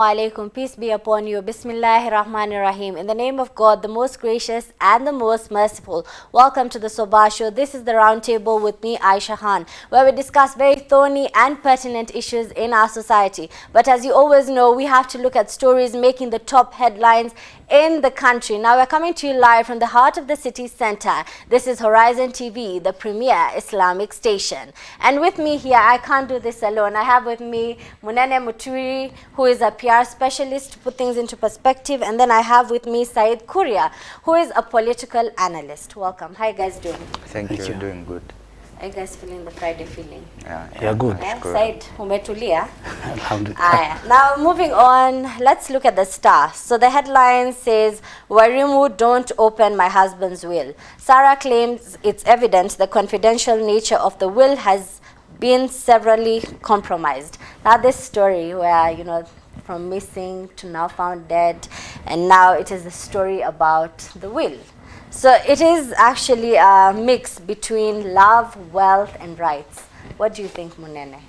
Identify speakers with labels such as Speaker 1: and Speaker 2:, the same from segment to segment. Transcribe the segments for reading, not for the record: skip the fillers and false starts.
Speaker 1: Alaikum, peace be upon you. Bismillahir Rahmanir Rahim. In the name of God, the most gracious and the most merciful. Welcome to the Sabah Show. This is the round table with me, Aisha Khan, where we discuss very thorny and pertinent issues in our society. But as you always know, we have to look at stories making the top headlines in the country. Now we're coming to you live from the heart of the city center. This is Horizontv, the premier Islamic station. And with me here, I can't do this alone. I have with me Munene Muturi, who is a PR specialist to put things into perspective. And then I have with me Said Kuria, who is a political analyst. Welcome. How are you guys doing?
Speaker 2: Thank you. Doing good.
Speaker 1: Are you guys feeling the Friday feeling?
Speaker 2: Yeah,
Speaker 3: good.
Speaker 1: Yeah? Said, umetulia?
Speaker 3: Alhamdulillah.
Speaker 1: Now moving on, let's look at the Star. So the headline says, Warimu, don't open my husband's will. Sarah claims it's evident the confidential nature of the will has been severely compromised. Now this story where, you know, from missing to now found dead, and now it is the story about the will. So it is actually a mix between love, wealth, and rights. What do you think, Munene?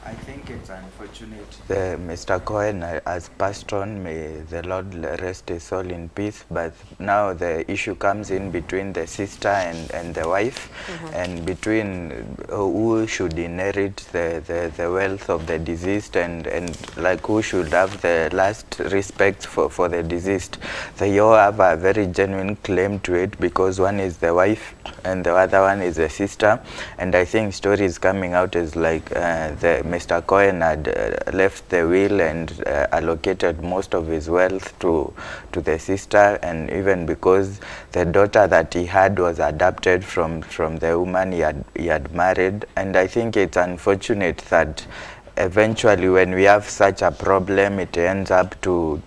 Speaker 2: I think it's unfortunate. Mr. Cohen has passed on. May the Lord rest his soul in peace. But now the issue comes in between the sister and the wife, and between who should inherit the wealth of the deceased, and like who should have the last respect for the deceased. They all have a very genuine claim to it because one is the wife and the other one is the sister. And I think stories coming out is like Mr. Cohen had left the will and allocated most of his wealth to the sister, and even because the daughter that he had was adopted from the woman he had married. And I think it's unfortunate that eventually when we have such a problem, it ends up to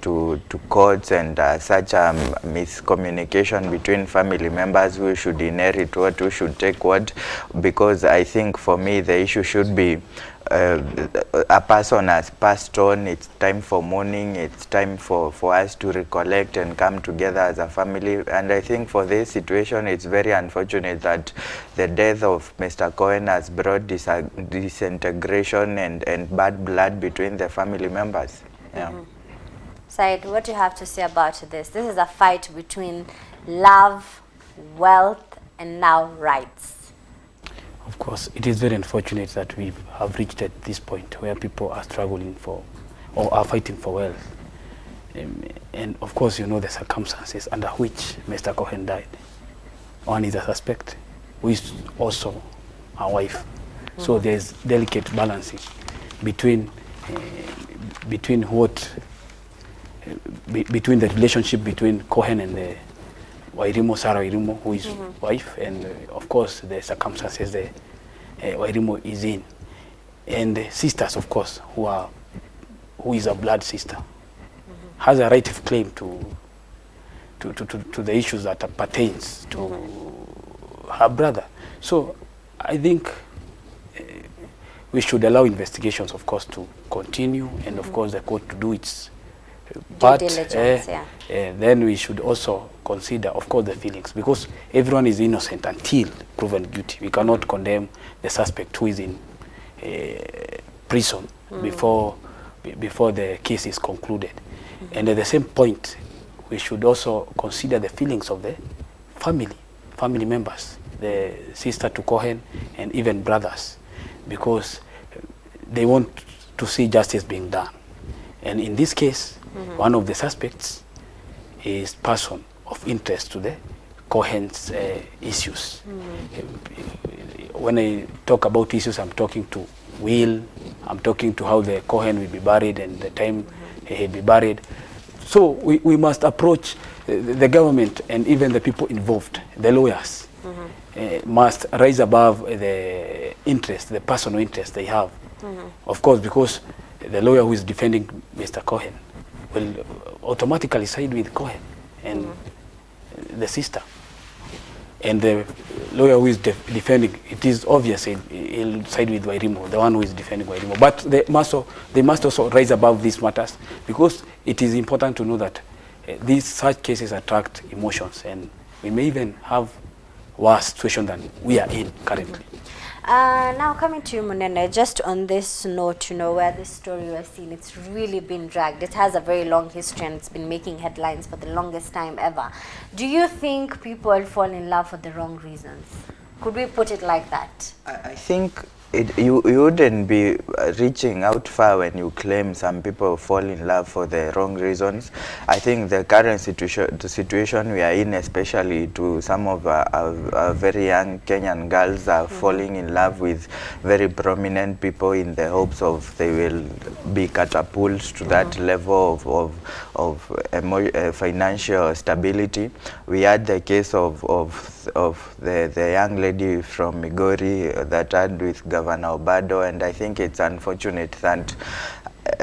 Speaker 2: courts and such a miscommunication between family members who should inherit what, who should take what. Because I think for me the issue should be a person has passed on. It's time for mourning. It's time for us to recollect and come together as a family. And I think for this situation, it's very unfortunate that the death of Mr. Cohen has brought disintegration and bad blood between the family members. Yeah.
Speaker 1: Said, what do you have to say about this? This is a fight between love, wealth, and now rights.
Speaker 3: Of course, it is very unfortunate that we have reached at this point where people are struggling for or are fighting for wealth. And of course, you know the circumstances under which Mr. Cohen died. One is a suspect, who is also a wife. So there's delicate balancing between between the relationship between Cohen and the Wairimu, Sarah Wairimu, who is wife, and of course the circumstances the Wairimu is in, and the sisters, of course, who is a blood sister, has a right of claim to the issues that pertains to her brother. So I think we should allow investigations, of course, to continue, and of course the court to do its part. Then we should also consider, of course, the feelings, because everyone is innocent until proven guilty. We cannot condemn the suspect who is in prison before the case is concluded. And at the same point, we should also consider the feelings of the family members, the sister to Cohen and even brothers, because they want to see justice being done. And in this case, one of the suspects is person of interest to the Cohen's issues. When I talk about issues, I'm talking to will, I'm talking to how the Cohen will be buried and the time he'll be buried. So we must approach the government and even the people involved, the lawyers, must rise above the interest, the personal interest they have. Of course, because the lawyer who is defending Mr. Cohen will automatically side with Cohen and the sister. And the lawyer who is defending, it is obvious he'll side with Wairimu, the one who is defending Wairimu. But they must also rise above these matters, because it is important to know that these such cases attract emotions, and we may even have worse situation than we are in currently.
Speaker 1: Now coming to you, Munene, just on this note, where this story was seen, it's really been dragged. It has a very long history and it's been making headlines for the longest time ever. Do you think people fall in love for the wrong reasons? Could we put it like that?
Speaker 2: I think you wouldn't be reaching out far when you claim some people fall in love for the wrong reasons. I think the current situation we are in, especially to some of our very young Kenyan girls, are falling in love with very prominent people in the hopes of they will be catapulted to that level of financial stability. We had the case of the young lady from Migori that had with Governor Obado, and I think it's unfortunate that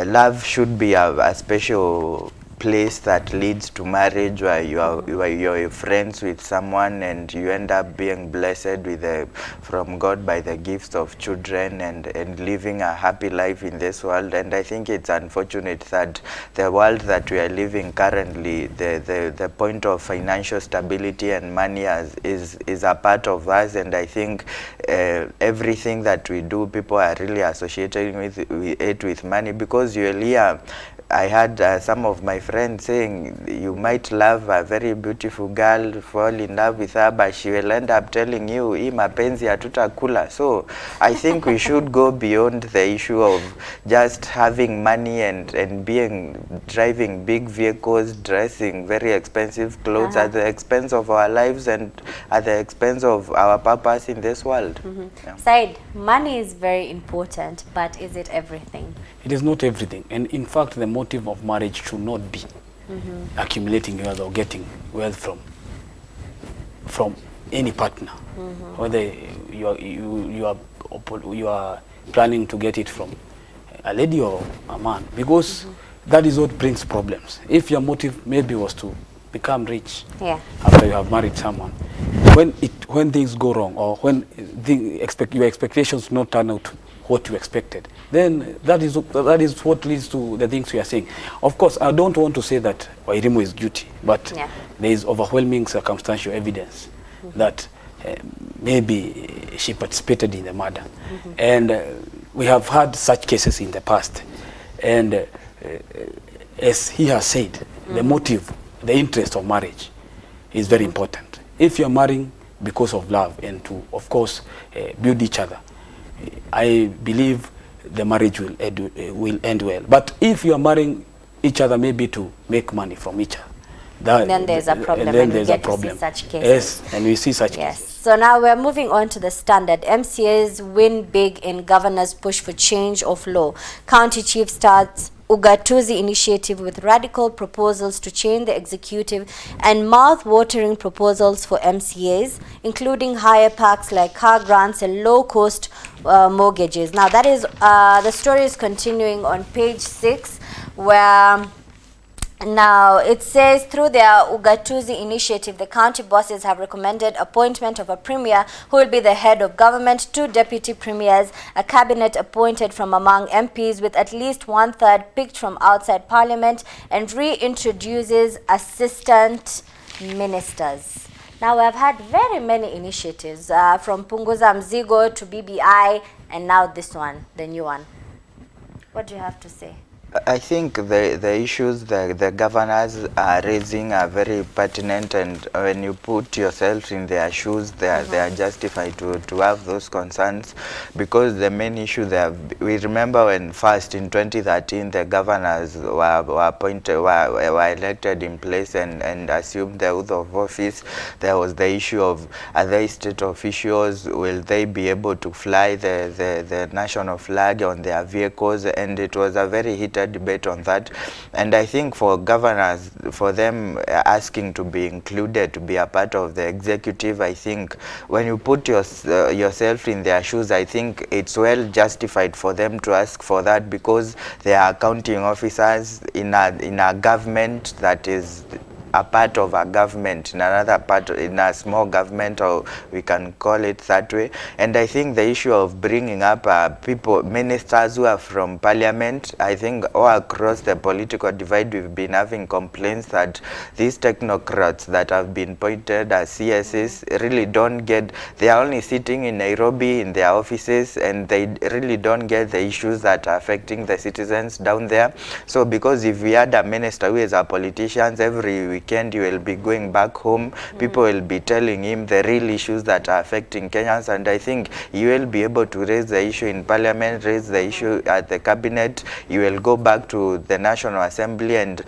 Speaker 2: love should be a special place that leads to marriage, where you're friends with someone and you end up being blessed with from God by the gifts of children and living a happy life in this world. And I think it's unfortunate that the world that we are living currently, the point of financial stability and money is a part of us, and I think everything that we do, people are really associating with money, because earlier I had some of my friends saying you might love a very beautiful girl, fall in love with her, but she will end up telling you, hii mapenzi hatutakula. So I think we should go beyond the issue of just having money and driving big vehicles, dressing very expensive clothes at the expense of our lives and at the expense of our purpose in this world. Yeah.
Speaker 1: Said, money is very important, but is it everything?
Speaker 3: It is not everything, and in fact the motive of marriage should not be accumulating wealth or getting wealth from any partner, whether you are planning to get it from a lady or a man, because that is what brings problems. If your motive maybe was to become rich after you have married someone, when things go wrong, or when your expectations not turn out what you expected, then that is what leads to the things we are saying. Of course, I don't want to say that Wairimu is guilty, but there is overwhelming circumstantial evidence that maybe she participated in the murder. And we have had such cases in the past. And as he has said, the motive, the interest of marriage is very important. If you're marrying because of love and to, of course, build each other, I believe the marriage will end well. But if you are marrying each other maybe to make money from each other,
Speaker 1: then there's a problem.
Speaker 3: And then there's a problem.
Speaker 1: Such cases.
Speaker 3: Yes, and we see such cases.
Speaker 1: So now we're moving on to the standard. MCAs win big in governor's push for change of law. County chief starts Ugatuzi initiative with radical proposals to change the executive and mouth-watering proposals for MCAs, including higher packs like car grants and low-cost mortgages. Now that is, the story is continuing on page 6, where now it says, through their Ugatuzi initiative, the county bosses have recommended appointment of a premier who will be the head of government, 2 deputy premiers, a cabinet appointed from among MPs with at least 1/3 picked from outside parliament, and reintroduces assistant ministers. Now we have had very many initiatives from Punguza Mzigo to BBI, and now this one, the new one. What do you have to say?
Speaker 2: I think the issues the governors are raising are very pertinent, and when you put yourself in their shoes, they are justified to have those concerns, because the main issue we remember when first in 2013 the governors were elected in place and assumed the oath of office. There was the issue of, are they state officials, will they be able to fly the national flag on their vehicles, and it was a very heated debate on that. And I think for governors, for them asking to be included, to be a part of the executive, I think when you put yourself in their shoes, I think it's well justified for them to ask for that, because they are accounting officers in a government that is a part of a government, in another part, in a small government, or we can call it that way. And I think the issue of bringing up people, ministers who are from parliament, I think all across the political divide we've been having complaints that these technocrats that have been appointed as CSs really don't get, they are only sitting in Nairobi in their offices, and they really don't get the issues that are affecting the citizens down there. So because if we had a minister who is a politician, every weekend you will be going back home, people will be telling him the real issues that are affecting Kenyans, and I think you will be able to raise the issue in parliament, raise the issue at the cabinet, you will go back to the National Assembly, and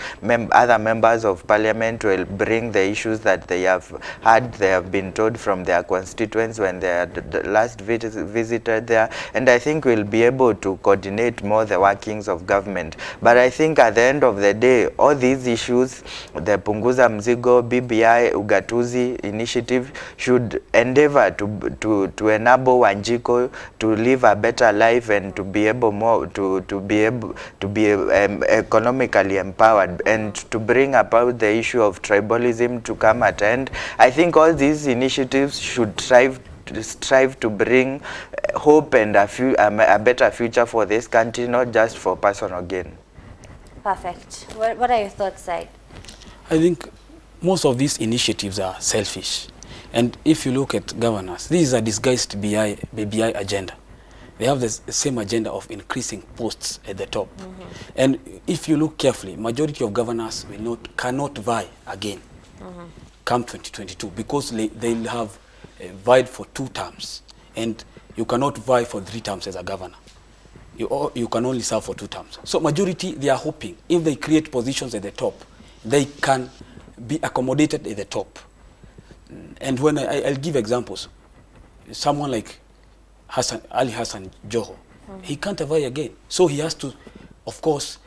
Speaker 2: other members of parliament will bring the issues that they have had, they have been told from their constituents when they had last visited there, and I think we'll be able to coordinate more the workings of government. But I think at the end of the day, all these issues, the Punguza Mzigo, BBI, Ugatuzi initiative should endeavor to enable Wanjiko to live a better life and to be able to be economically empowered, and to bring about the issue of tribalism to come at end. I think all these initiatives should strive to bring hope and a better future for this country, not just for personal gain.
Speaker 1: Perfect. What are your thoughts, Said?
Speaker 3: I think most of these initiatives are selfish. And if you look at governors, this is a disguised BBI agenda. They have the same agenda of increasing posts at the top. And if you look carefully, majority of governors cannot vie again come 2022, because they'll have vied for 2 terms, and you cannot vie for 3 terms as a governor. You can only serve for 2 terms. So majority, they are hoping if they create positions at the top, they can be accommodated at the top. And when I'll give examples, someone like Ali Hassan Joho, he can't vie again. So he has to, of course,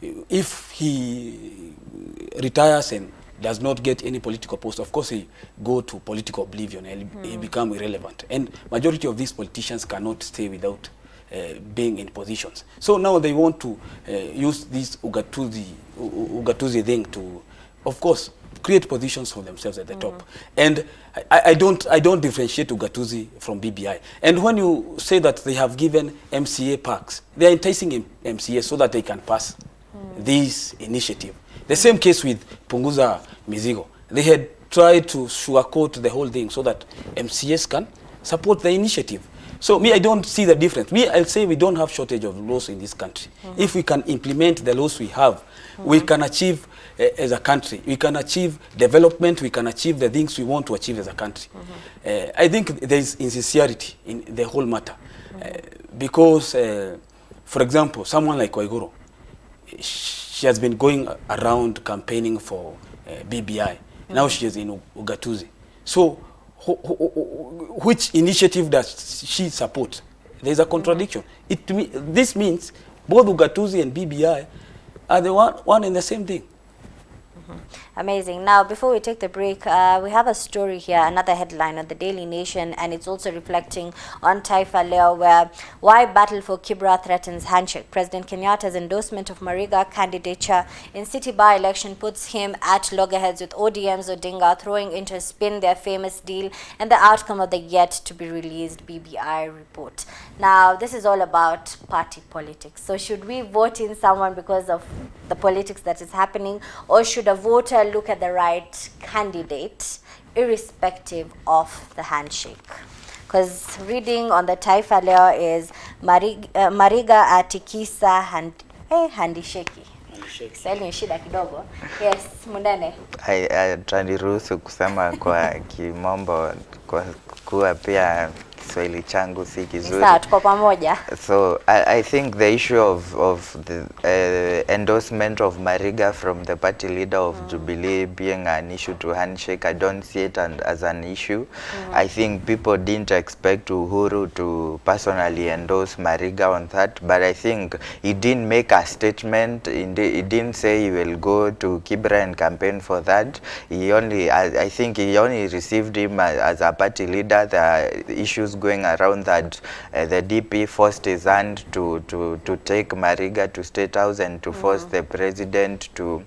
Speaker 3: if he retires and does not get any political post, of course he go to political oblivion and he become irrelevant. And majority of these politicians cannot stay without being in positions. So now they want to use this Ugatuzi thing to, of course, create positions for themselves at the top. And I don't differentiate Ugatuzi from BBI. And when you say that they have given MCA parks, they are enticing MCA so that they can pass this initiative. The same case with Punguza Mizigo. They had tried to sugarcoat the whole thing so that MCAs can support the initiative. So me, I don't see the difference. I'll say we don't have shortage of laws in this country. If we can implement the laws we have, we can achieve as a country. We can achieve development. We can achieve the things we want to achieve as a country. I think there is insincerity in the whole matter. Because, for example, someone like Waiguru, she has been going around campaigning for BBI. Now she is in Ugatuzi. So which initiative does she support? There is a contradiction. This means both Ugatuzi and BBI are the one and the same thing.
Speaker 1: Amazing. Now, before we take the break, we have a story here, another headline on the Daily Nation, and it's also reflecting on Taifa Leo, where why battle for Kibra threatens handshake. President Kenyatta's endorsement of Mariga candidature in city by-election puts him at loggerheads with ODM's Odinga, throwing into a spin their famous deal and the outcome of the yet-to-be-released BBI report. Now, this is all about party politics. So should we vote in someone because of the politics that is happening, or should a voter look at the right candidate irrespective of the handshake? Because reading on the Taifa Leo is Mariga atikisa handisheki. Sali shida kidogo. Yes, Mundane.
Speaker 2: Ataniruhusu kusema kwa kimombo kwa kuwa pia Kiswahili changu si kizuri.
Speaker 1: Sawa, tuko pamoja.
Speaker 2: So I think the issue of the endorsement of Mariga from the party leader of Jubilee being an issue to handshake, I don't see it as an issue. I think people didn't expect Uhuru to personally endorse Mariga on that, but I think he didn't make a statement. He didn't say he will go to Kibra and campaign for that. I think he only received him as a party leader. The issues going around that the DP forced his hand to take Mariga to State House and to force the president to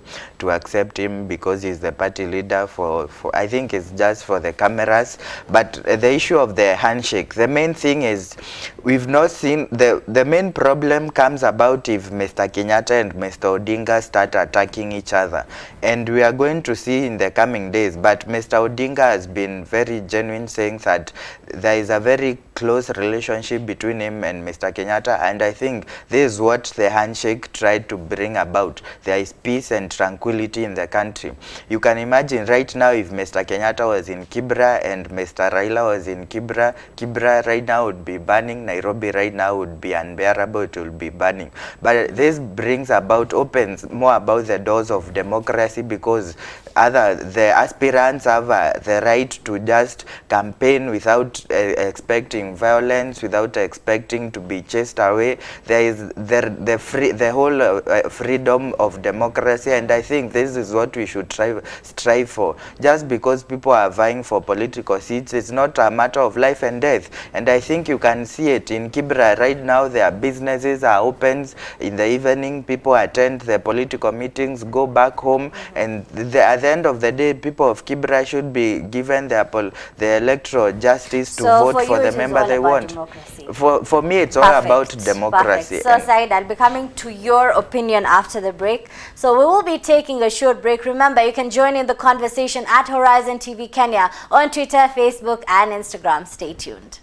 Speaker 2: accept him because he's the party leader for I think it's just for the cameras. But the issue of the handshake, the main thing is we've not seen the main problem comes about if Mr. Kenyatta and Mr. Odinga start attacking each other, and we are going to see in the coming days. But Mr. Odinga has been very genuine, saying that there is a very close relationship between him and Mr. Kenyatta, and I think this is what the handshake tried to bring about. There is peace and tranquility in the country. You can imagine right now if Mr. Kenyatta was in Kibra and Mr. Raila was in Kibra right now would be burning, Nairobi right now would be unbearable, it will be burning. But this brings about, opens more about the doors of democracy, because the aspirants have the right to just campaign without expecting violence, without expecting to be chased away. There is the whole freedom of democracy, and I think this is what we should strive for. Just because people are vying for political seats, it's not a matter of life and death. And I think you can see it in Kibra right now. Their businesses are open in the evening, people attend the political meetings, go back home, and at the end of the day, people of Kibra should be given the electoral justice to vote for the member they want. For me, it's all about democracy.
Speaker 1: Perfect. So, Said, I'll be coming to your opinion after the break. So we will be taking a short break. Remember, you can join in the conversation at Horizontv Kenya on Twitter, Facebook, and Instagram. Stay tuned.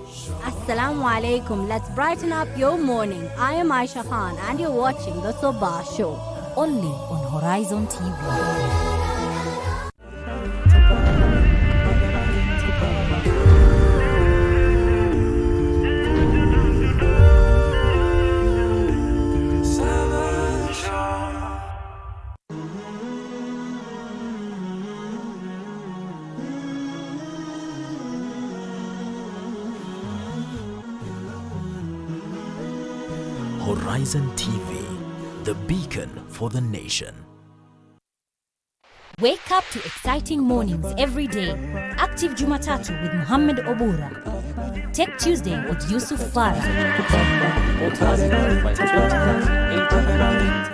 Speaker 1: Assalamu alaikum. Let's brighten up your morning. I am Aisha Khan and you're watching the Sabah Show only on Horizon TV.
Speaker 4: Horizon TV, the beacon for the nation.
Speaker 5: Wake up to exciting mornings every day. Active Jumatatu with Muhammad Obura. Tech Tuesday with Yusuf Farah.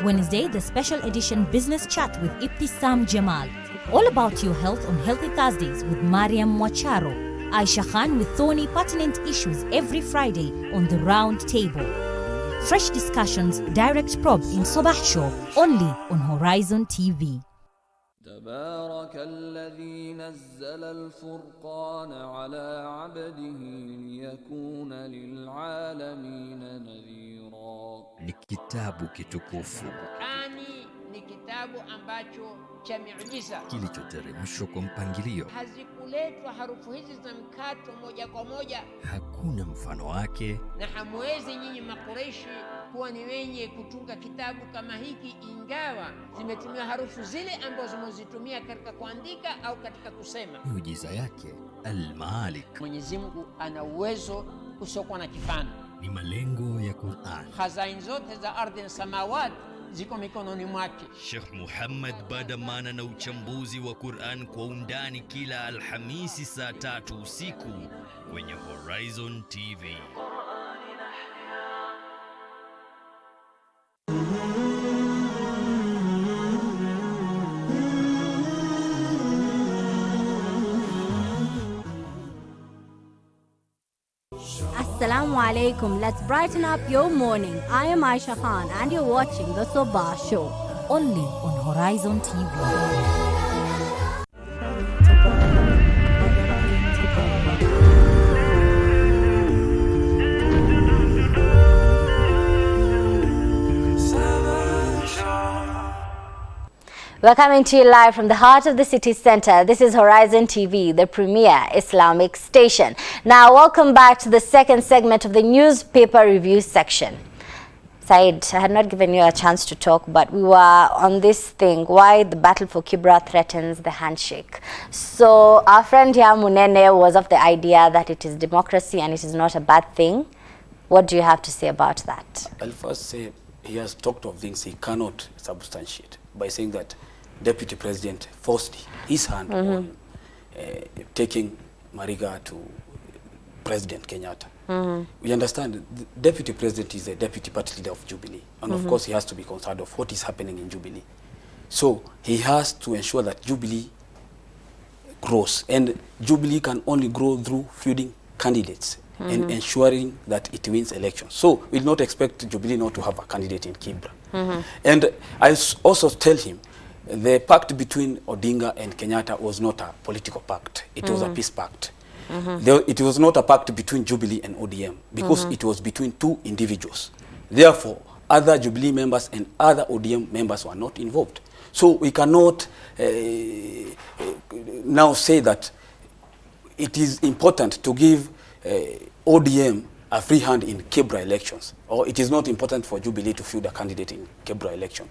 Speaker 5: Wednesday, the special edition Business Chat with Ibtisam Jamal. All about your health on Healthy Thursdays with Mariam Wacharo. Aisha Khan with thorny pertinent issues every Friday on the Round Table. Fresh discussions, direct probe in Sabah Show only on Horizon TV.
Speaker 6: تبارك الذي نزل الفرقان على عبده ليكون للعالمين نذيرا.
Speaker 7: Ni kitabu kitukufu.
Speaker 8: Qur'ani ni kitabu ambacho cha miujiza
Speaker 7: kilichoteremshwa kwa mpangilio.
Speaker 8: Hazikuletwa harufu hizi za mkato moja kwa moja.
Speaker 7: Hakuna mfano wake.
Speaker 8: Na hamwezi nyinyi Makureishi kuwa ni wenye kutunga kitabu kama hiki, ingawa zimetumia harufu zile ambazo zimezitumia katika kuandika au katika kusema.
Speaker 7: Miujiza yake Al-Malik.
Speaker 8: Mwenyezi Mungu ana uwezo usiokuwa na kifani.
Speaker 7: Ni malengo ya Qur'an.
Speaker 8: Khazain zote za ardhi na samawati ziko mikononi mwake.
Speaker 7: Sheikh Muhammad Badamana na uchambuzi wa Qur'an kwa undani kila Alhamisi saa 3 usiku kwenye Horizon TV.
Speaker 1: Assalamu alaikum. Let's brighten up your morning. I am Aisha Khan and you're watching the Sabah Show
Speaker 5: only on Horizon TV.
Speaker 1: We're coming to you live from the heart of the city center. This is Horizon TV, the premier Islamic station. Now, welcome back to the second segment of the newspaper review section. Said, I had not given you a chance to talk, but we were on this thing, why the battle for Kibra threatens the handshake. So our friend here, Munene, was of the idea that it is democracy and it is not a bad thing. What do you have to say about that?
Speaker 3: I'll first say he has talked of things he cannot substantiate by saying that Deputy President forced his hand on taking Mariga to President Kenyatta. We understand the Deputy President is a Deputy Party Leader of Jubilee. And of course, he has to be concerned of what is happening in Jubilee. So he has to ensure that Jubilee grows. And Jubilee can only grow through fielding candidates and ensuring that it wins elections. So we'll not expect Jubilee not to have a candidate in Kibra. And I also tell him the pact between Odinga and Kenyatta was not a political pact. It was a peace pact. It was not a pact between Jubilee and ODM because it was between two individuals. Therefore, other Jubilee members and other ODM members were not involved. So we cannot now say that it is important to give ODM a free hand in Kibra elections, or it is not important for Jubilee to field a candidate in Kibra election.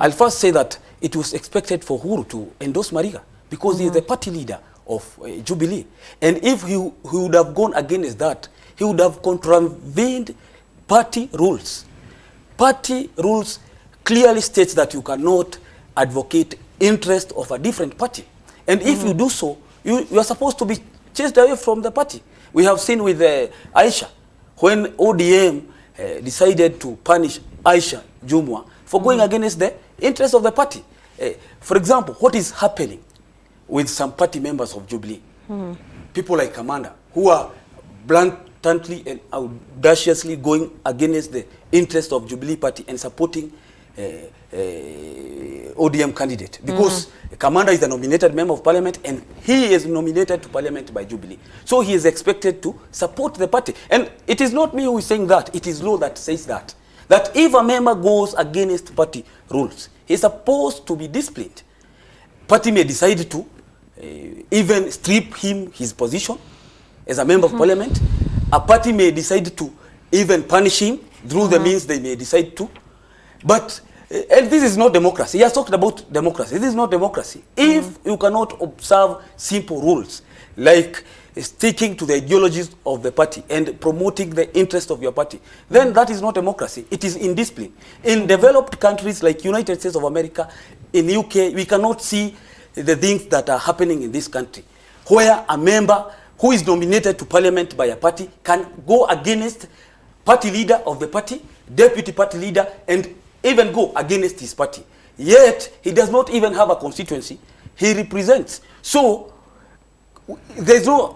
Speaker 3: I'll first say that it was expected for Uhuru to endorse Mariga because he is the party leader of Jubilee. And if he would have gone against that, he would have contravened party rules. Party rules clearly states that you cannot advocate interest of a different party. And if you do so, you are supposed to be chased away from the party. We have seen with Aisha, when ODM decided to punish Aisha Jumwa for going against the interest of the party. For example, what is happening with some party members of Jubilee? People like Commander, who are bluntly and audaciously going against the interest of Jubilee party and supporting ODM candidate because Commander is a nominated member of parliament and he is nominated to parliament by Jubilee. So he is expected to support the party. And it is not me who is saying that. It is law that says that. That if a member goes against party rules, he is supposed to be disciplined. Party may decide to even strip him his position as a member of parliament. A party may decide to even punish him through the means they may decide to. But and this is not democracy. He has talked about democracy. This is not democracy. If you cannot observe simple rules like sticking to the ideologies of the party and promoting the interest of your party, then that is not democracy. It is indiscipline. In developed countries like United States of America, in UK, we cannot see the things that are happening in this country, where a member who is nominated to parliament by a party can go against party leader of the party, deputy party leader, and even go against his party. Yet, he does not even have a constituency he represents. So, there's no,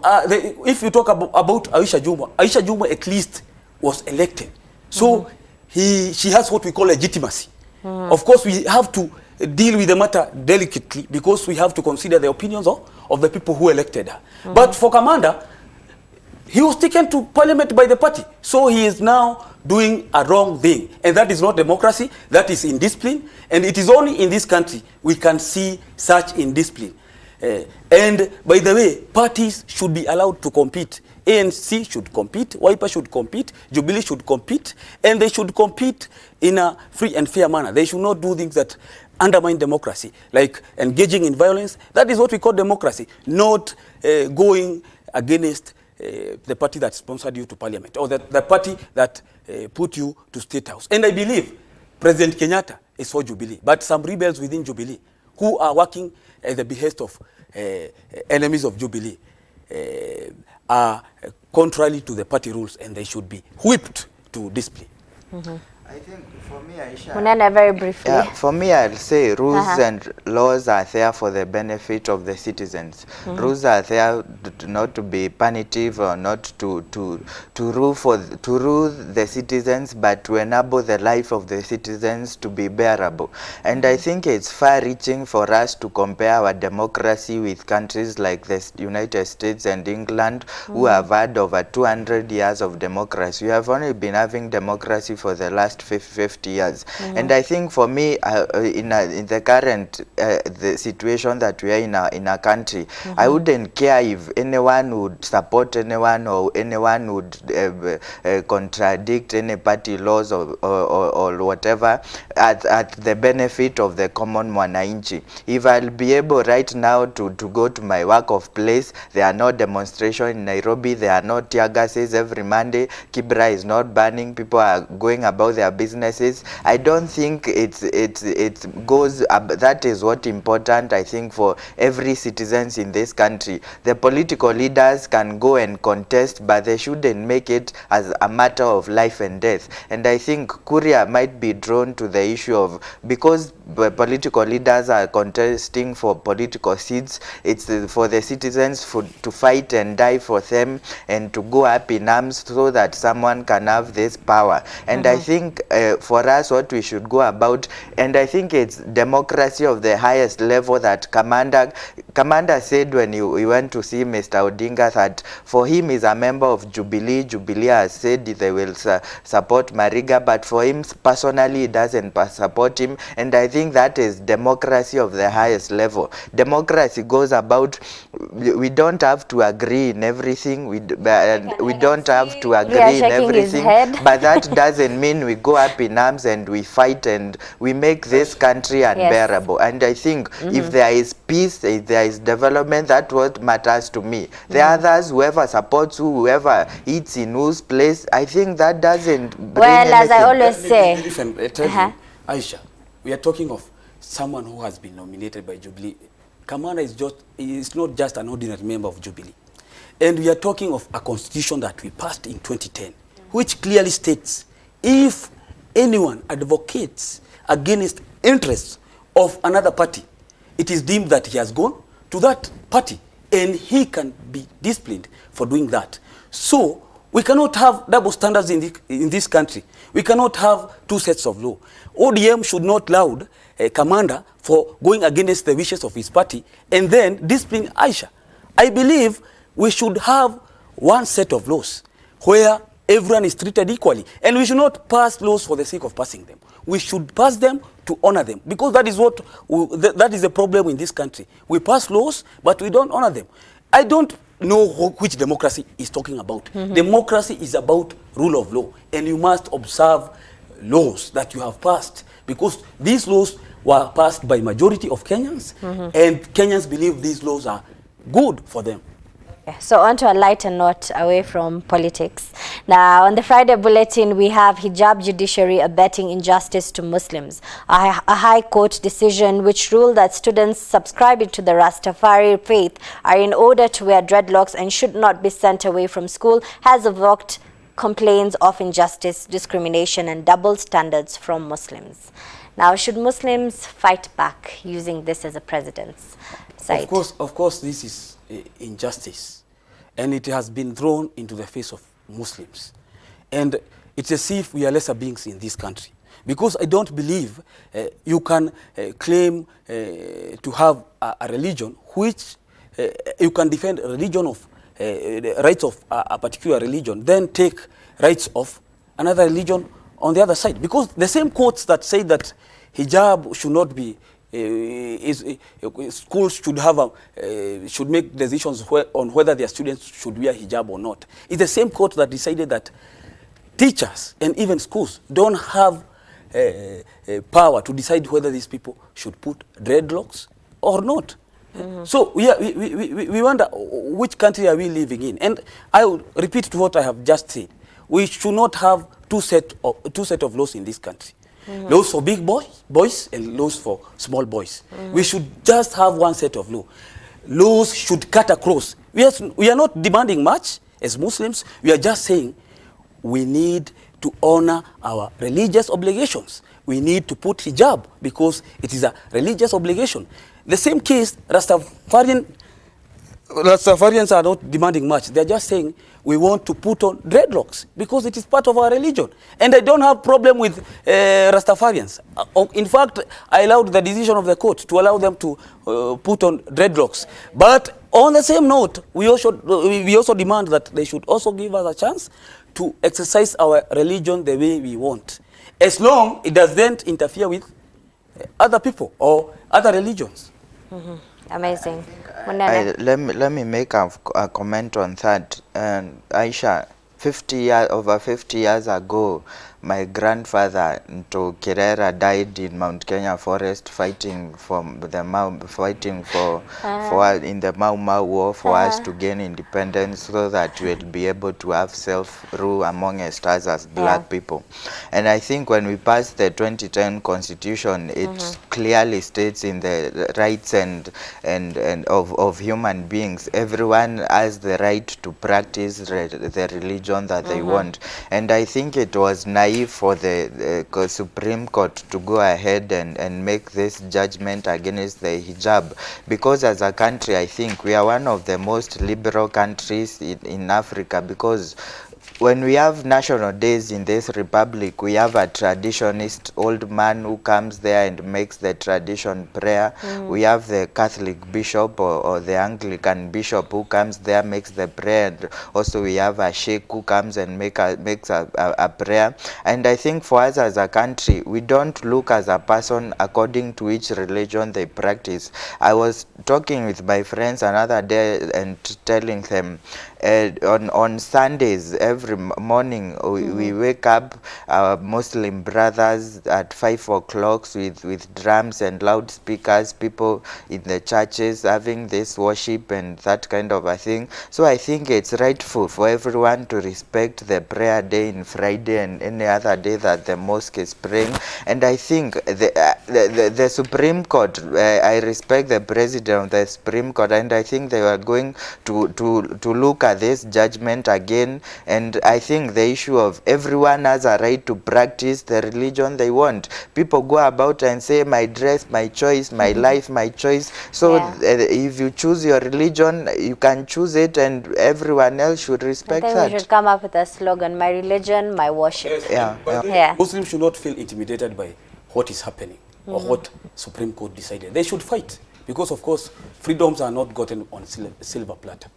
Speaker 3: if you talk about Aisha Jumwa at least was elected. So, she has what we call legitimacy. Of course, we have to deal with the matter delicately because we have to consider the opinions of the people who elected her. But for Commander, he was taken to parliament by the party. So he is now doing a wrong thing. And that is not democracy, that is indiscipline. And it is only in this country we can see such indiscipline. And by the way, parties should be allowed to compete. ANC should compete, Wiper should compete, Jubilee should compete, and they should compete in a free and fair manner. They should not do things that undermine democracy, like engaging in violence. That is what we call democracy, not going against the party that sponsored you to parliament, or the party that put you to State House. And I believe President Kenyatta is for Jubilee, but some rebels within Jubilee who are working at the behest of enemies of Jubilee are contrary to the party rules, and they should be whipped to discipline.
Speaker 2: I think for me, Aisha,
Speaker 1: Munene, very briefly.
Speaker 2: for me, I'll say rules and laws are there for the benefit of the citizens. Rules are there not to be punitive or not to rule the citizens, but to enable the life of the citizens to be bearable. And I think it's far-reaching for us to compare our democracy with countries like the United States and England, who have had over 200 years of democracy. We have only been having democracy for the last 50 years. And I think for me, in the current the situation that we are in our country, I wouldn't care if anyone would support anyone or anyone would contradict any party laws or whatever at the benefit of the common mwananchi. If I'll be able right now to go to my work of place, there are no demonstrations in Nairobi, there are no tear gases every Monday, Kibra is not burning, people are going about their their businesses. I don't think it goes that is what important, I think, for every citizens in this country. The political leaders can go and contest, but they shouldn't make it as a matter of life and death. And I think Kuria might be drawn to the issue of, because the political leaders are contesting for political seats, it's for the citizens to fight and die for them and to go up in arms so that someone can have this power. And I think for us, what we should go about, and I think it's democracy of the highest level, that Commander said when we went to see Mr. Odinga that for him is a member of Jubilee. Jubilee has said they will support Mariga, but for him personally it doesn't support him. And I think that is democracy of the highest level. Democracy goes about, we don't have to agree in everything, we don't have to agree in everything, but that doesn't mean we go up in arms and we fight and we make this country unbearable. And I think if there is peace, if there is development, that's what matters to me. The others, whoever supports whoever eats in whose place, I think that doesn't bring anything.
Speaker 1: As I always say,
Speaker 3: Aisha, we are talking of someone who has been nominated by Jubilee. Kamana is not just an ordinary member of Jubilee. And we are talking of a constitution that we passed in 2010, which clearly states if anyone advocates against interests of another party, it is deemed that he has gone to that party and he can be disciplined for doing that. So we cannot have double standards in this country. We cannot have two sets of law. ODM should not laud a commander for going against the wishes of his party and then discipline Aisha. I believe we should have one set of laws where everyone is treated equally, and we should not pass laws for the sake of passing them. We should pass them to honor them, because that is that is the problem in this country. We pass laws, but we don't honor them. I don't know which democracy is talking about. Democracy is about rule of law, and you must observe laws that you have passed, because these laws were passed by majority of Kenyans, and Kenyans believe these laws are good for them.
Speaker 1: So on to a lighter note, away from politics. Now, on the Friday bulletin, we have hijab judiciary abetting injustice to Muslims. A high court decision which ruled that students subscribing to the Rastafari faith are in order to wear dreadlocks and should not be sent away from school has evoked complaints of injustice, discrimination and double standards from Muslims. Now, should Muslims fight back using this as a precedent?
Speaker 3: Of course, this is injustice, and it has been thrown into the face of Muslims, and it's as if we are lesser beings in this country, because I don't believe you can claim to have a religion which you can defend a religion of rights of a particular religion, then take rights of another religion on the other side, because the same courts that say that hijab should not be schools should have should make decisions on whether their students should wear hijab or not. It's the same court that decided that teachers and even schools don't have power to decide whether these people should put dreadlocks or not. So we wonder which country are we living in. And I will repeat to what I have just said. We should not have two set of laws in this country. Laws for big boys and laws for small boys. We should just have one set of law. Laws should cut across. We are not demanding much as Muslims. We are just saying we need to honor our religious obligations. We need to put hijab because it is a religious obligation. The same case, Rastafarians are not demanding much. They are just saying we want to put on dreadlocks because it is part of our religion. And I don't have problem with Rastafarians. In fact, I allowed the decision of the court to allow them to put on dreadlocks. But on the same note, we also demand that they should also give us a chance to exercise our religion the way we want, as long it doesn't interfere with other people or other religions.
Speaker 1: Amazing.
Speaker 2: Let me make a comment on that. Aisha, over 50 years ago, my grandfather Nto Kirera died in Mount Kenya forest fighting for the in the Mau Mau War for us to gain independence, so that we'll be able to have self-rule amongst us as black people. And I think when we passed the 2010 Constitution, it clearly states in the rights and of human beings, everyone has the right to practice the religion that they want. And I think it was naive for the Supreme Court to go ahead and make this judgment against the hijab, because as a country, I think we are one of the most liberal countries in Africa, because when we have national days in this republic, we have a traditionist old man who comes there and makes the tradition prayer. We have the Catholic bishop or the Anglican bishop who comes there, makes the prayer. And also we have a sheikh who comes and makes a prayer. And I think for us as a country, we don't look as a person according to which religion they practice. I was talking with my friends another day and telling them, on Sundays, every morning we wake up, our Muslim brothers at 5 o'clock with drums and loudspeakers, people in the churches having this worship and that kind of a thing. So I think it's rightful for everyone to respect the prayer day in Friday and any other day that the mosque is praying. And I think the Supreme Court, I respect the President of the Supreme Court, and I think they are going to look at this judgment again. And I think the issue of everyone has a right to practice the religion they want. People go about and say, my dress, my choice, my life, my choice. So if you choose your religion, you can choose it, and everyone else should respect that. I think
Speaker 1: we should come up with a slogan, my religion, my worship.
Speaker 3: Muslims should not feel intimidated by what is happening or what Supreme Court decided. They should fight, because of course freedoms are not gotten on silver platter.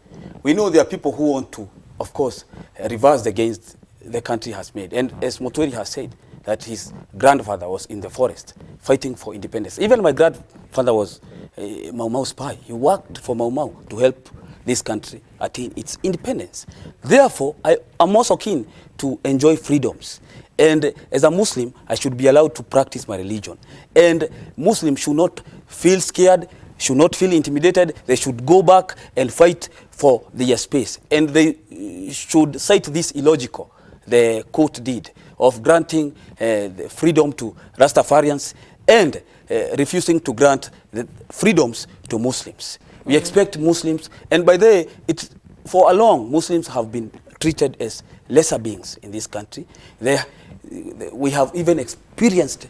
Speaker 3: We know there are people who want to, of course, reverse the gains the country has made. And as Mutweri has said, that his grandfather was in the forest fighting for independence. Even my grandfather was a Mau Mau spy. He worked for Mau Mau to help this country attain its independence. Therefore, I am also keen to enjoy freedoms. And as a Muslim, I should be allowed to practice my religion. And Muslims should not feel scared, should not feel intimidated. They should go back and fight for their space. And they should cite this illogical, the court did, of granting the freedom to Rastafarians and refusing to grant the freedoms to Muslims. We expect Muslims, and by the way, for a long, Muslims have been treated as lesser beings in this country. We have even experienced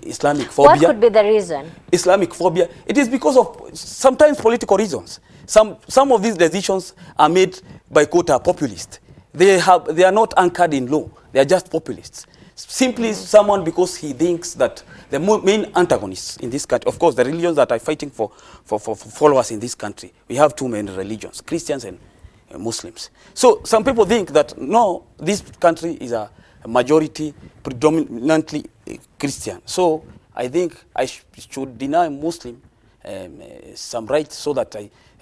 Speaker 3: Islamic phobia.
Speaker 1: What could be the reason?
Speaker 3: Islamic phobia. It is because of sometimes political reasons. Some of these decisions are made by quota populists. They are not anchored in law. They are just populists. Simply someone, because he thinks that the main antagonists in this country, of course, the religions that are fighting for followers in this country, we have two main religions, Christians and Muslims. So some people think that, no, this country is a majority predominantly Christian. So I think I should deny Muslim some rights so that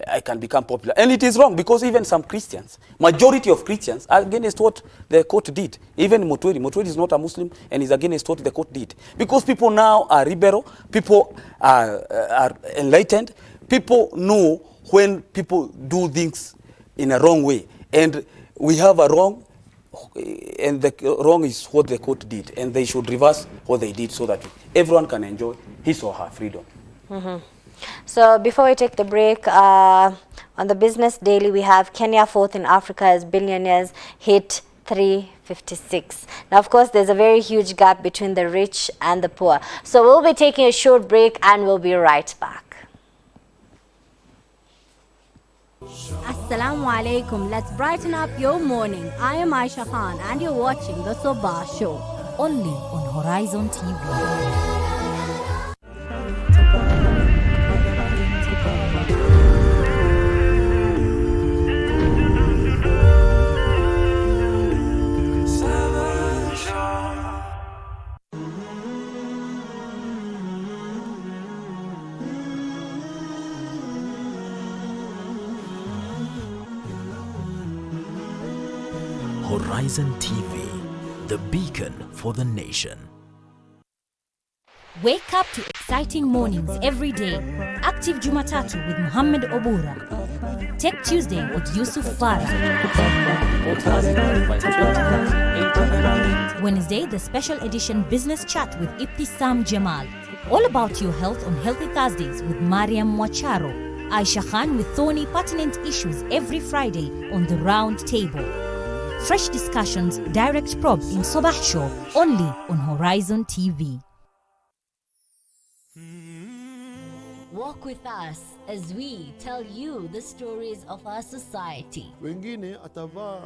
Speaker 3: I can become popular. And it is wrong, because even some Christians, majority of Christians, are against what the court did. Even Mutweri is not a Muslim and is against what the court did. Because people now are liberal, people are enlightened, people know when people do things in a wrong way. And we have a wrong, and the wrong is what the court did. And they should reverse what they did so that everyone can enjoy his or her freedom.
Speaker 1: So before we take the break, on the Business Daily, we have Kenya 4th in Africa as billionaires hit 356. Now, of course, there's a very huge gap between the rich and the poor. So we'll be taking a short break and we'll be right back.
Speaker 5: Assalamu alaikum. Let's brighten up your morning. I am Aisha Khan and you're watching the Sabah Show, only on Horizon TV.
Speaker 4: Horizon TV, the beacon for the nation.
Speaker 5: Wake up to exciting mornings every day. Active Jumatatu with Muhammad Obura. Tech Tuesday with Yusuf Farah. Wednesday, the special edition Business Chat with Ibtisam Jamal. All about your health on Healthy Thursdays with Mariam Mwacharo. Aisha Khan with thorny pertinent issues every Friday on the Round Table. Fresh discussions, direct probe in Sabah Show, only on Horizon TV.
Speaker 1: Walk with us as we tell you the stories of our society.
Speaker 9: Wengine atavaa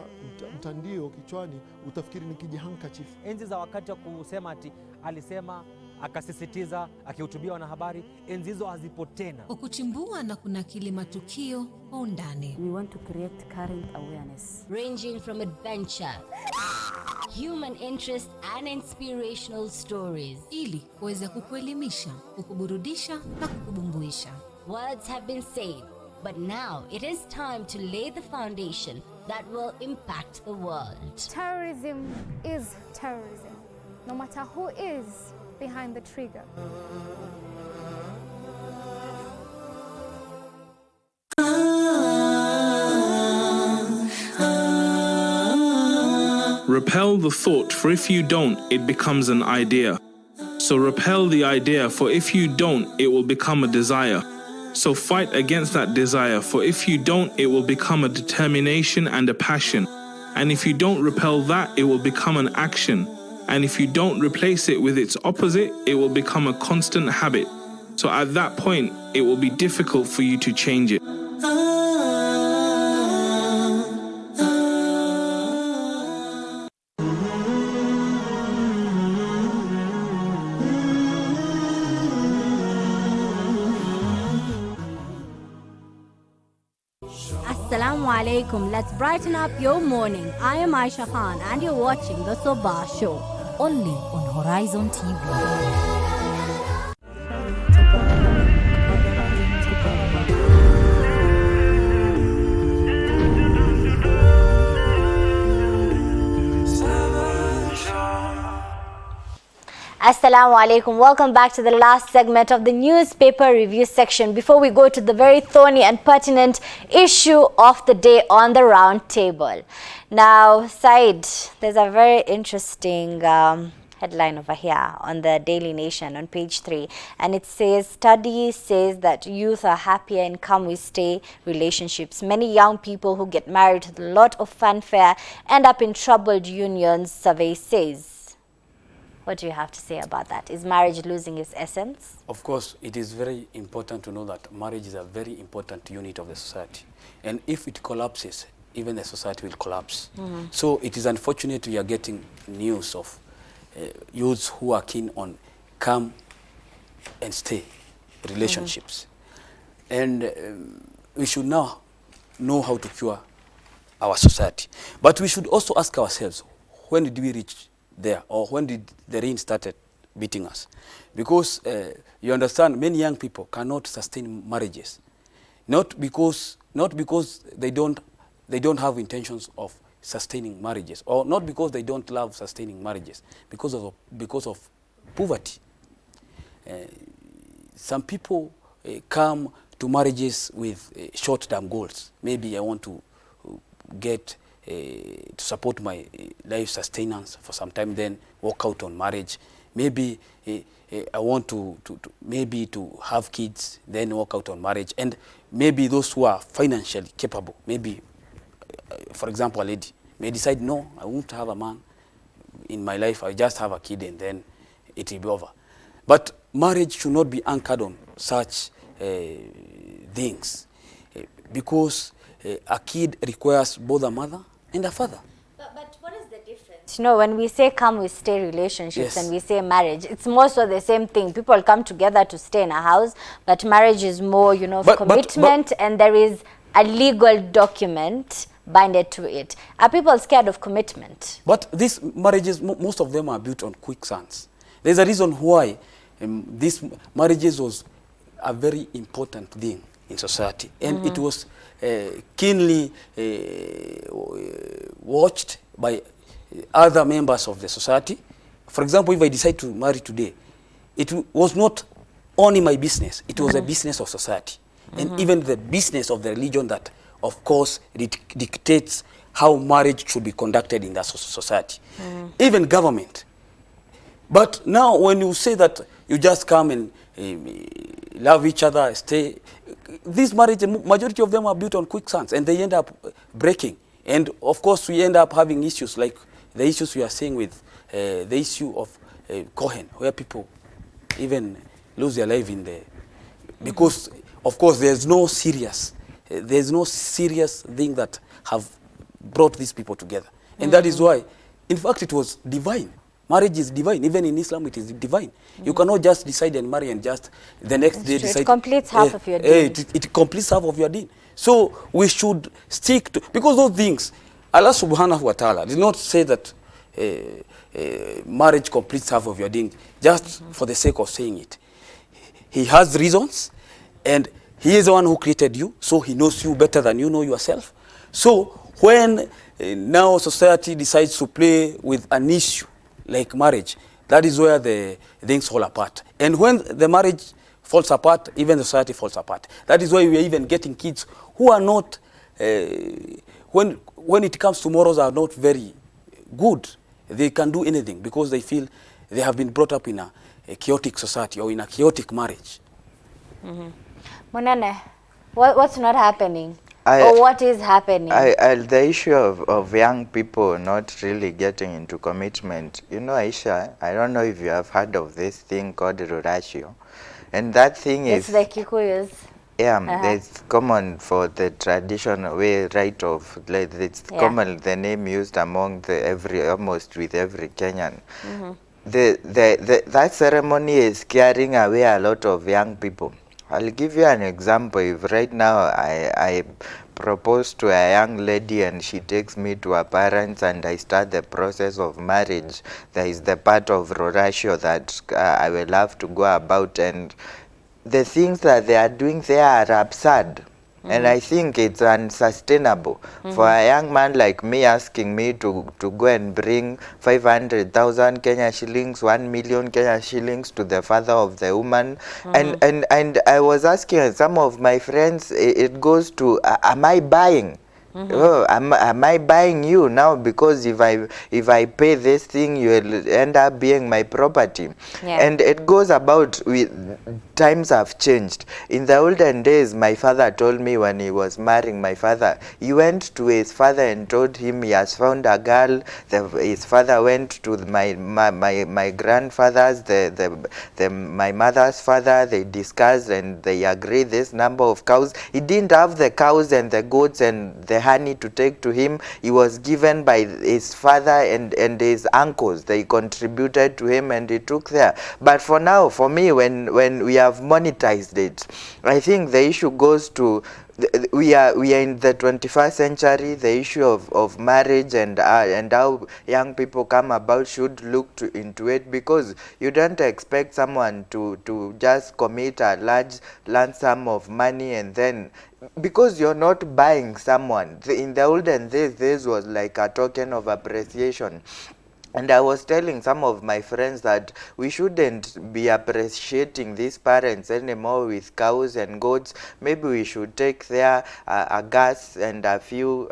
Speaker 9: mtandio kichwani utafikiri ni kijihandkerchief.
Speaker 10: Enzi za wakati wa kusema ati alisema akasisitiza akihutubia wanahabari, enzi hizo hazipo tena.
Speaker 11: Kuchimbua na kunakili matukio kwa undani.
Speaker 12: We want to create current awareness
Speaker 1: ranging from adventure, human interest and inspirational stories,
Speaker 11: ili kuweza kukuelimisha, kukuburudisha na kukubumbuisha.
Speaker 1: Words have been said, but now it is time to lay the foundation that will impact the world.
Speaker 13: Terrorism is terrorism, no matter who is behind the trigger.
Speaker 14: Repel the thought, for if you don't, it becomes an idea. So repel the idea, for if you don't, it will become a desire. So fight against that desire, for if you don't, it will become a determination and a passion. And if you don't repel that, it will become an action. And if you don't replace it with its opposite, it will become a constant habit. So at that point, it will be difficult for you to change it.
Speaker 1: Assalamu alaikum. Let's brighten up your morning. I am Aisha Khan and you're watching the Sabah Show,
Speaker 5: only on Horizon TV.
Speaker 1: Assalamu alaikum. Welcome back to the last segment of the newspaper review section before we go to the very thorny and pertinent issue of the day on the round table. Now, Said, there's a very interesting headline over here on the Daily Nation on page 3, and it says, study says that youth are happier in come-we-stay relationships. Many young people who get married with a lot of fanfare end up in troubled unions, survey says. What do you have to say about that? Is marriage losing its essence?
Speaker 3: Of course, it is very important to know that marriage is a very important unit of the society. And if it collapses, even the society will collapse. So it is unfortunate we are getting news of youths who are keen on come and stay relationships. And we should now know how to cure our society. But we should also ask ourselves, when did we reach there, or when did the rain started beating us? Because you understand, many young people cannot sustain marriages, not because they don't have intentions of sustaining marriages, or not because they don't love sustaining marriages, because of poverty. Some people come to marriages with short-term goals. Maybe I want to get to support my life sustenance for some time, then walk out on marriage. Maybe I want to have kids, then walk out on marriage. And maybe those who are financially capable, maybe, for example, a lady may decide, no, I won't have a man in my life, I just have a kid and then it will be over. But marriage should not be anchored on such things, because a kid requires both a mother and a father.
Speaker 1: But what is the difference? You know, when we say come we stay relationships, yes, and we say marriage, it's more so the same thing. People come together to stay in a house, but marriage is more, you know, commitment, and there is a legal document binded to it. Are people scared of commitment?
Speaker 3: But these marriages, most of them are built on quicksands. There's a reason why these marriages was a very important thing in society, and it was keenly watched by other members of the society. For example, if I decide to marry today, it was not only my business, it was a business of society. And even the business of the religion that, of course, dictates how marriage should be conducted in that society. Even government. But now when you say that you just come and love each other, stay, these marriages, majority of them are built on quicksands and they end up breaking. And of course we end up having issues like the issues we are seeing with the issue of Cohen, where people even lose their life in the, because of course there's no serious thing that have brought these people together. And that is why, in fact, it was divine. Marriage is divine. Even in Islam, it is divine. You cannot just decide and marry and just the next day decide.
Speaker 1: It completes half of your deen.
Speaker 3: It completes half of your deen. So we should stick to, because those things, Allah subhanahu wa ta'ala did not say that marriage completes half of your deen just for the sake of saying it. He has reasons, and he is the one who created you, so he knows you better than you know yourself. So when now society decides to play with an issue like marriage, that is where the things fall apart. And when the marriage falls apart, even the society falls apart. That is why we are even getting kids who are not, when it comes to morals, are not very good. They can do anything because they feel they have been brought up in a chaotic society or in a chaotic marriage.
Speaker 1: Monene, what's not happening? Or what is happening?
Speaker 2: The issue of young people not really getting into commitment. You know, Aisha, I don't know if you have heard of this thing called Rurashio. And that thing
Speaker 1: it's
Speaker 2: is...
Speaker 1: It's the Kikuyus.
Speaker 2: Yeah, it's common for the traditional way, right of, like, it's common, the name used among almost with every Kenyan. That ceremony is carrying away a lot of young people. I'll give you an example. If right now I propose to a young lady and she takes me to her parents and I start the process of marriage, there is the part of Rorashio that I will have to go about, and the things that they are doing there are absurd. And I think it's unsustainable for a young man like me asking me to go and bring 500,000 Kenya shillings, 1 million Kenya shillings to the father of the woman. And I was asking some of my friends, it goes to, am I buying? Oh, am I buying you now? Because if I pay this thing, you will end up being my property. And it goes about, times have changed. In the olden days, my father told me when he was marrying my father, he went to his father and told him he has found a girl. His father went to my grandfather's, my mother's father. They discussed and they agreed this number of cows. He didn't have the cows and the goats and the honey to take to him. He was given by his father and his uncles. They contributed to him and he took there. But for now, for me, when we have monetized it, I think the issue goes to, we are in the 21st century. The issue of marriage and how young people come about should look into it, because you don't expect someone to just commit a large lump sum of money and then, because you're not buying someone. In the olden days, this was like a token of appreciation. And I was telling some of my friends that we shouldn't be appreciating these parents anymore with cows and goats. Maybe we should take there a gas and a few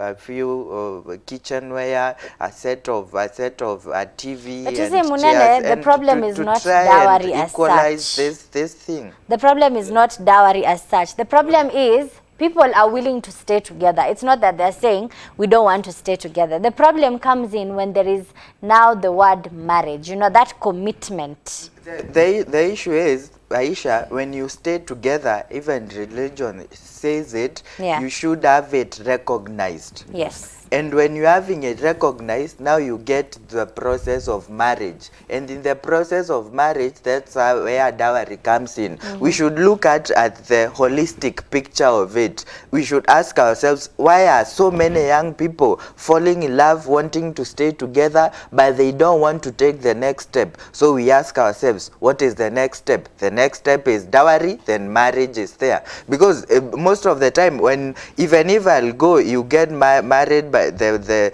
Speaker 2: kitchenware, a set of a TV
Speaker 1: but
Speaker 2: and
Speaker 1: you see, Munene,
Speaker 2: chairs,
Speaker 1: the problem is not dowry as such.
Speaker 2: This thing.
Speaker 1: The problem is not dowry as such. The problem is people are willing to stay together. It's not that they're saying we don't want to stay together. The problem comes in when there is now the word marriage, you know, that commitment.
Speaker 2: The issue is, Aisha, when you stay together, even religion says it, you should have it recognized.
Speaker 1: Yes.
Speaker 2: And when you're having it recognized, now you get the process of marriage. And in the process of marriage, that's where dowry comes in. We should look at the holistic picture of it. We should ask ourselves, why are so many young people falling in love, wanting to stay together, but they don't want to take the next step? So we ask ourselves, steps, what is the next step? The next step is dowry, then marriage is there. Because most of the time, when even if I'll go, you get married by the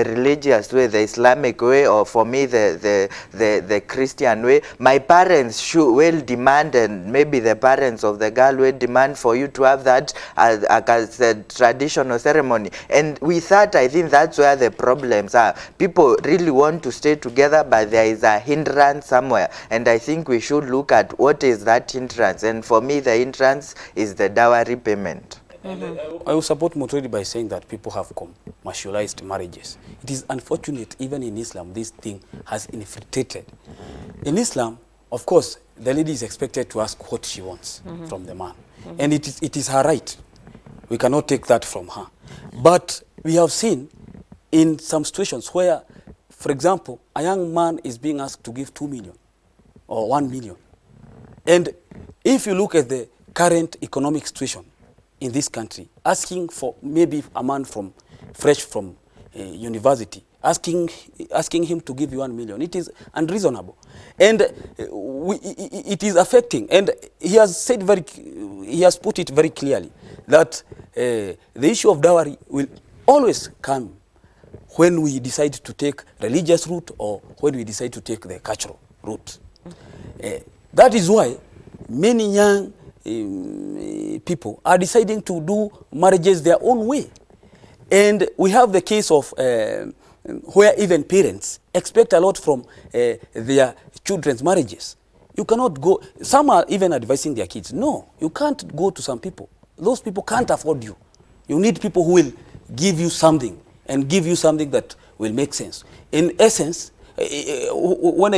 Speaker 2: religious way, the Islamic way, or for me the Christian way, my parents will demand, and maybe the parents of the girl will demand for you to have that as a traditional ceremony. And with that, I think that's where the problems are. People really want to stay together, but there is a hindrance somewhere, and I think we should look at what is that hindrance. And for me, the hindrance is the dowry payment.
Speaker 3: I will support Mutori by saying that people have commercialized marriages. It is unfortunate, even in Islam, this thing has infiltrated. In Islam, of course, the lady is expected to ask what she wants from the man. And it is her right. We cannot take that from her. But we have seen in some situations where, for example, a young man is being asked to give 2 million or 1 million. And if you look at the current economic situation in this country, asking for maybe a man fresh from university, asking him to give you 1 million, it is unreasonable. And it is affecting. And he has put it very clearly that the issue of dowry will always come when we decide to take religious route or when we decide to take the cultural route. That is why many young people are deciding to do marriages their own way. And we have the case of where even parents expect a lot from their children's marriages. You cannot go, some are even advising their kids, no, you can't go to some people. Those people can't afford you. You need people who will give you something and give you something that will make sense. In essence, when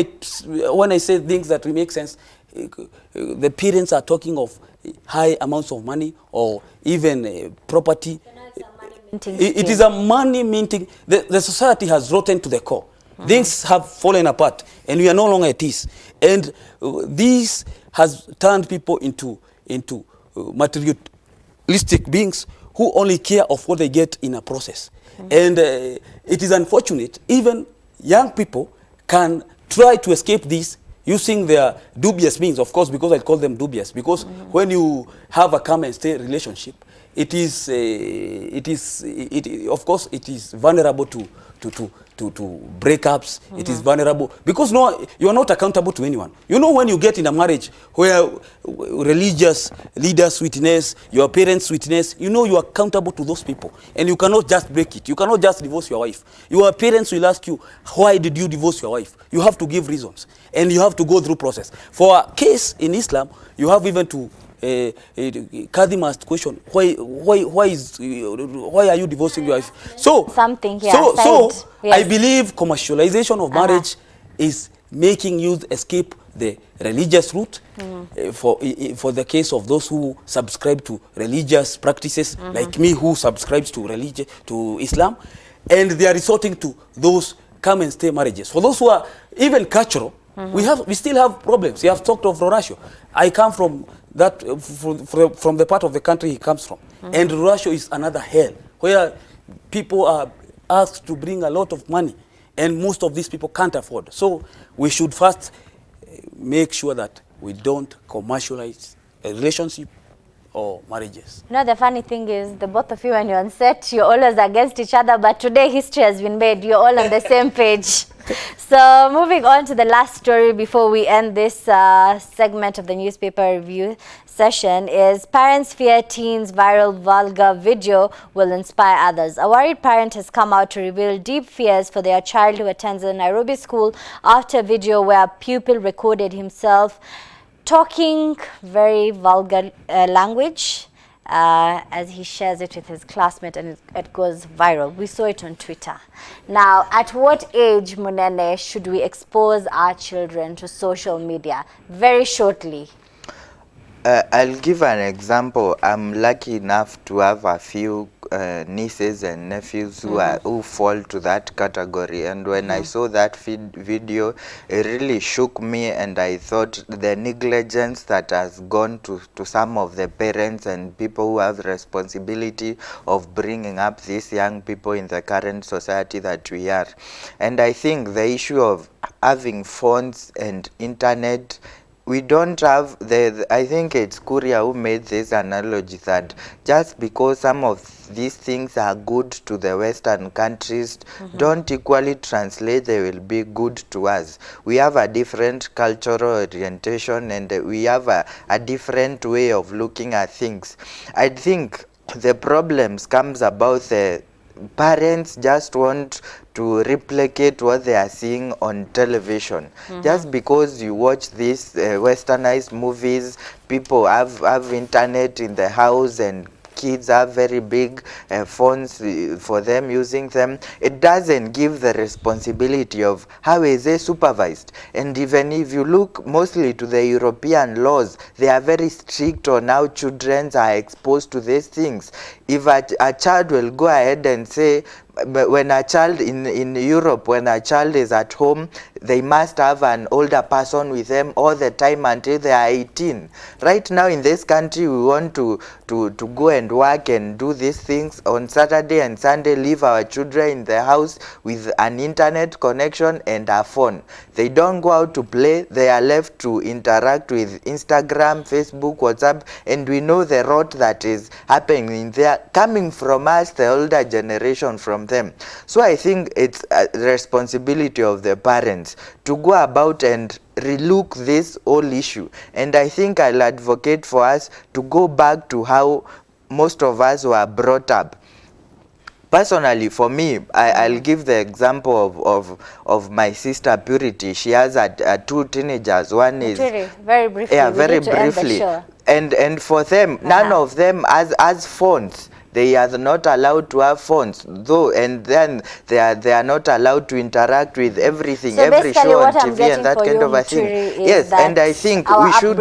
Speaker 3: I say things that will make sense, the parents are talking of high amounts of money or even property. It is a money minting. The society has rotten to the core. Things have fallen apart and we are no longer at peace. And this has turned people into materialistic beings who only care of what they get in a process. And it is unfortunate, even young people can try to escape this using their dubious means, of course, because I call them dubious, because when you have a come and stay relationship, of course, it is vulnerable to breakups. It is vulnerable because you are not accountable to anyone. You know, when you get in a marriage where religious leaders witness, your parents witness, you know you are accountable to those people, and you cannot just break it. You cannot just divorce your wife. Your parents will ask you, why did you divorce your wife? You have to give reasons, and you have to go through process. For a case in Islam, you have even to Kadhi must question why are you divorcing your wife? So
Speaker 1: something here.
Speaker 3: So yes. I believe commercialization of marriage is making youth escape the religious route. For the case of those who subscribe to religious practices, like me, who subscribes to Islam, and they are resorting to those come and stay marriages. For those who are even cultural, we still have problems. You have talked of Rorasho. I come from from the part of the country he comes from. And Rorasho is another hell, where people are asked to bring a lot of money, and most of these people can't afford. So we should first make sure that we don't commercialize a relationship or marriages.
Speaker 1: You know, the funny thing is, the both of you, when you're on set, you're always against each other, but today history has been made. You're all on the same page. So moving on to the last story before we end this segment of the newspaper review session is parents fear teens' viral vulgar video will inspire others. A worried parent has come out to reveal deep fears for their child who attends a Nairobi school after a video where a pupil recorded himself talking very vulgar language as he shares it with his classmate, and it goes viral. We saw it on Twitter. Now, at what age, Munene, should we expose our children to social media? Very shortly.
Speaker 2: I'll give an example. I'm lucky enough to have a few nieces and nephews who fall to that category, and when I saw that video, it really shook me, and I thought the negligence that has gone to some of the parents and people who have responsibility of bringing up these young people in the current society that we are. And I think the issue of having phones and internet, we don't have I think it's Kuria who made this analogy that just because some of these things are good to the Western countries, don't equally translate they will be good to us. We have a different cultural orientation, and we have a different way of looking at things. I think the problems comes about the parents just want to replicate what they are seeing on television. Just because you watch these westernized movies, people have internet in the house and kids have very big phones for them using them, it doesn't give the responsibility of how is it supervised. And even if you look mostly to the European laws, they are very strict on how children are exposed to these things. If a child will go ahead and say, but when a child in Europe, when a child is at home, they must have an older person with them all the time until they are 18. Right now in this country, we want to go and work and do these things on Saturday and Sunday, leave our children in the house with an internet connection and a phone. They don't go out to play. They are left to interact with Instagram, Facebook, WhatsApp, and we know the rot that is happening there, coming from us, the older generation, from them. So I think it's a responsibility of the parents to go about and relook this whole issue. And I think I'll advocate for us to go back to how most of us were brought up. Personally, for me, I'll give the example of my sister Purity. She has two teenagers. One is
Speaker 1: very briefly.
Speaker 2: Yeah, very briefly. And for them, none of them has phones. They are not allowed to have phones, though, and then they are not allowed to interact with everything,
Speaker 1: so
Speaker 2: every show on TV and that kind of a thing. Yes, and I think we should,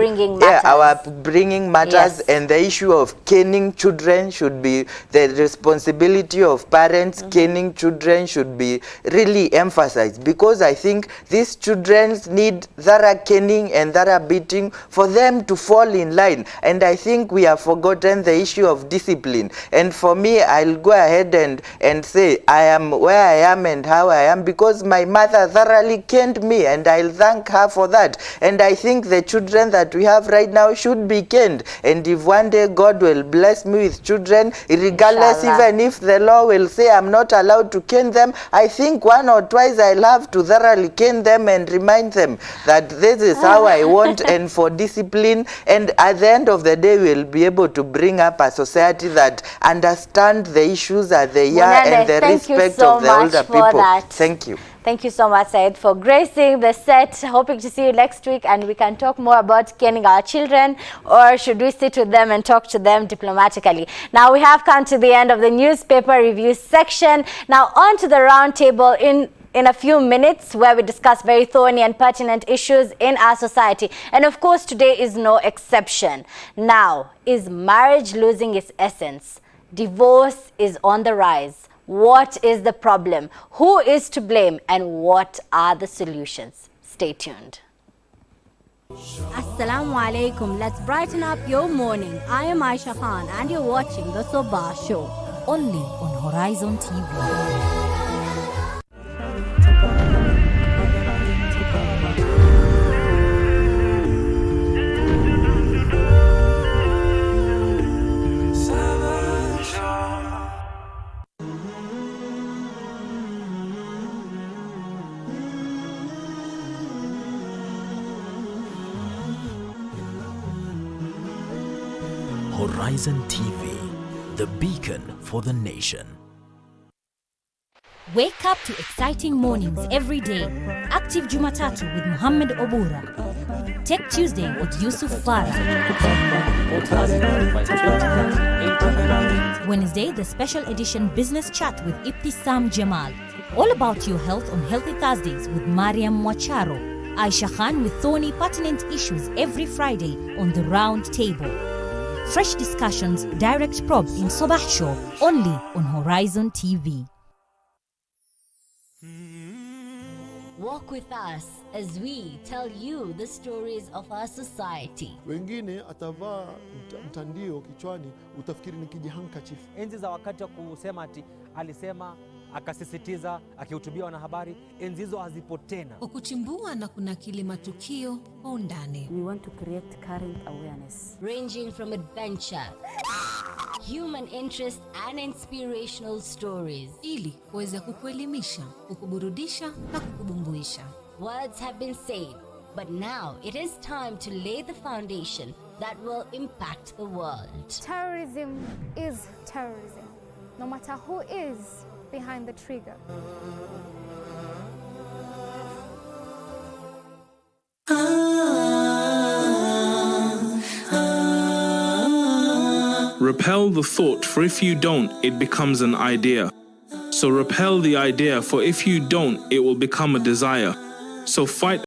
Speaker 2: our upbringing matters, and the issue of caning children should be the responsibility of parents. Caning children should be really emphasized, because I think these children need thorough caning and thorough beating for them to fall in line. And I think we have forgotten the issue of discipline. And for me, I'll go ahead and say I am where I am and how I am because my mother thoroughly caned me, and I'll thank her for that. And I think the children that we have right now should be caned. And if one day God will bless me with children, regardless, even if the law will say I'm not allowed to cane them, I think one or twice I'll have to thoroughly cane them and remind them that this is how I want, and for discipline. And at the end of the day, we'll be able to bring up a society that understand the issues as they are and the respect of the older people. Thank you.
Speaker 1: Thank you so much, Said, for gracing the set. Hoping to see you next week, and we can talk more about caning our children, or should we sit with them and talk to them diplomatically. Now we have come to the end of the newspaper review section. Now on to the round table in a few minutes, where we discuss very thorny and pertinent issues in our society. And of course, today is no exception. Now, is marriage losing its essence? Divorce is on the rise. What is the problem? Who is to blame? And what are the solutions? Stay tuned.
Speaker 15: Assalamu alaikum. Let's brighten up your morning. I am Aisha Khan, and you're watching the Sabah Show.
Speaker 5: Only on Horizon TV.
Speaker 4: Horizon TV, the beacon for the nation.
Speaker 5: Wake up to exciting mornings every day. Active Jumatatu with Muhammad Obura. Tech Tuesday with Yusuf Farah. Wednesday, the special edition Business Chat with Ibtisam Jamal. All about your health on Healthy Thursdays with Mariam Mwacharo. Aisha Khan with thorny pertinent issues every Friday on The Round Table. Fresh discussions, direct probe in Sabah Show, only on Horizon TV.
Speaker 15: Walk with us as we tell you the stories of our society.
Speaker 9: Wengine atavaa mtandio kichwani, utafikiri ni kijihandkerchief.
Speaker 10: Enzi za wakati wa kusema ati alisema, akasisitiza, akihutubia wanahabari, enzi hizo hazipo tena.
Speaker 11: Kwa kuchimbua na kunakili matukio kwa undani.
Speaker 12: We want to create current awareness,
Speaker 15: ranging from adventure, human interest and inspirational stories.
Speaker 11: Ili kuweza kukuelimisha, kukuburudisha na kukubumbuisha.
Speaker 15: Words have been said, but now it is time to lay the foundation that will impact the world.
Speaker 13: Terrorism is terrorism, no matter who is behind the trigger.
Speaker 14: Repel the thought, for if you don't, it becomes an idea. So repel the idea, for if you don't, it will become a desire. So fight